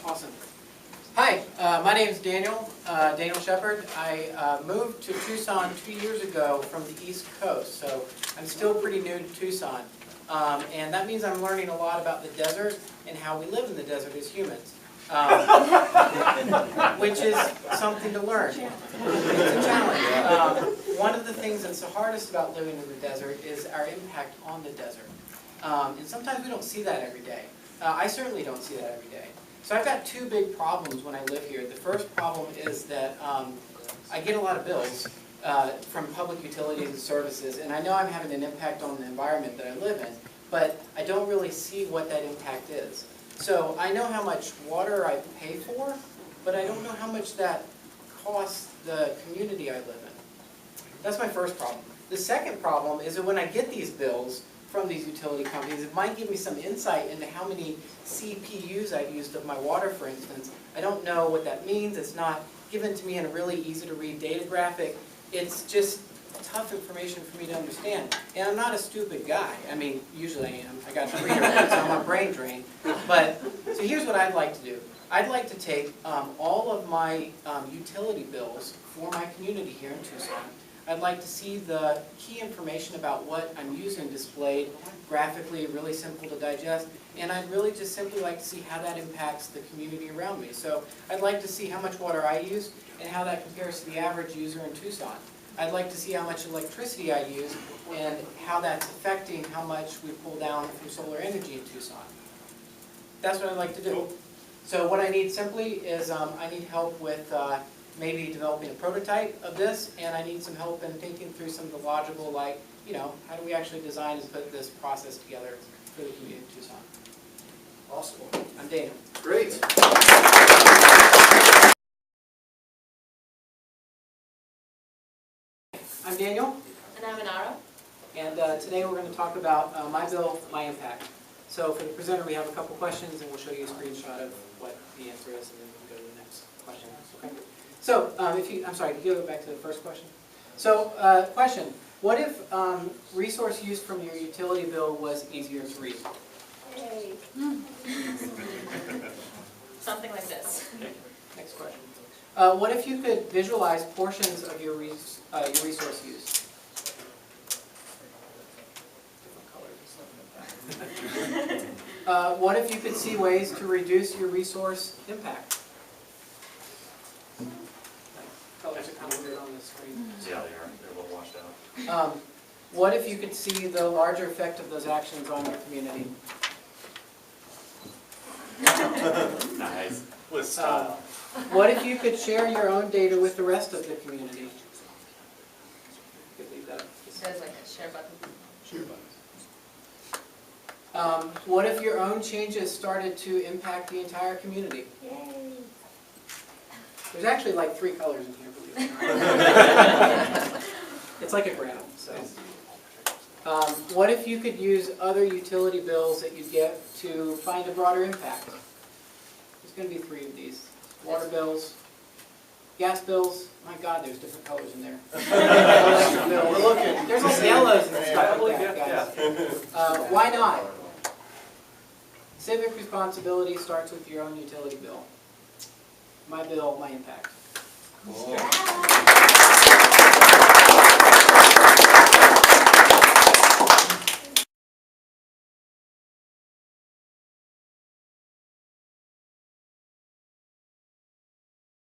Awesome. Hi, my name is Daniel Shepard. I moved to Tucson 2 years ago from the East Coast, so I'm still pretty new to Tucson. And that means I'm learning a lot about the desert and how we live in the desert as humans, which is something to learn. It's a challenge. One of the things that's the hardest about living in the desert is our impact on the desert. And sometimes we don't see that every day. I certainly don't see that every day. So I've got two big problems when I live here. The first problem is that I get a lot of bills from public utilities and services, and I know I'm having an impact on the environment that I live in, but I don't really see what that impact is. So I know how much water I pay for, but I don't know how much that costs the community I live in. That's my first problem. The second problem is that when I get these bills from these utility companies, it might give me some insight into how many CPUs I've used of my water, for instance. I don't know what that means. It's not given to me in a really easy to read data graphic. It's just tough information for me to understand. And I'm not a stupid guy. I mean, usually I am. I got 3 years old, so I'm a brain drain. But, so here's what I'd like to do. I'd like to take all of my utility bills for my community here in Tucson. I'd like to see the key information about what I'm using displayed graphically, really simple to digest, and I'd really just simply like to see how that impacts the community around me. So I'd like to see how much water I use and how that compares to the average user in Tucson. I'd like to see how much electricity I use and how that's affecting how much we pull down from solar energy in Tucson. That's what I'd like to do. So what I need simply is I need help with maybe developing a prototype of this, and I need some help in thinking through some of the logical, like, you know, how do we actually design and put this process together for the community of Tucson. Awesome. I'm Dana. Great. I'm Daniel. And I'm Inara. And today we're going to talk about my bill, my impact. So for the presenter, we have a couple questions, and we'll show you a screenshot of what the answer is, and then we can go to the next question. Okay. So, I'm sorry, can you go back to the first question? So, question, what if resource use from your utility bill was easier to read? Hey. Something like this. Okay. Next question. What if you could visualize portions of your resource use? Different colors. What if you could see ways to reduce your resource impact? Colors are kind of weird on the screen. Yeah, they are. They're a little washed out. What if you could see the larger effect of those actions on your community? Nice. What if you could share your own data with the rest of the community? You could leave that. There's like a share button. Share button. What if your own changes started to impact the entire community? Yay. There's actually like 3 colors in here, believe it or not. It's like a graph. So, what if you could use other utility bills that you get to find a broader impact? There's going to be 3 of these. Water bills, gas bills. My God, there's different colors in there. Electric bills. We're looking. There's also yellows and stuff like that, guys. Why not? Civic responsibility starts with your own utility bill. My bill, my impact. Cool. Yeah.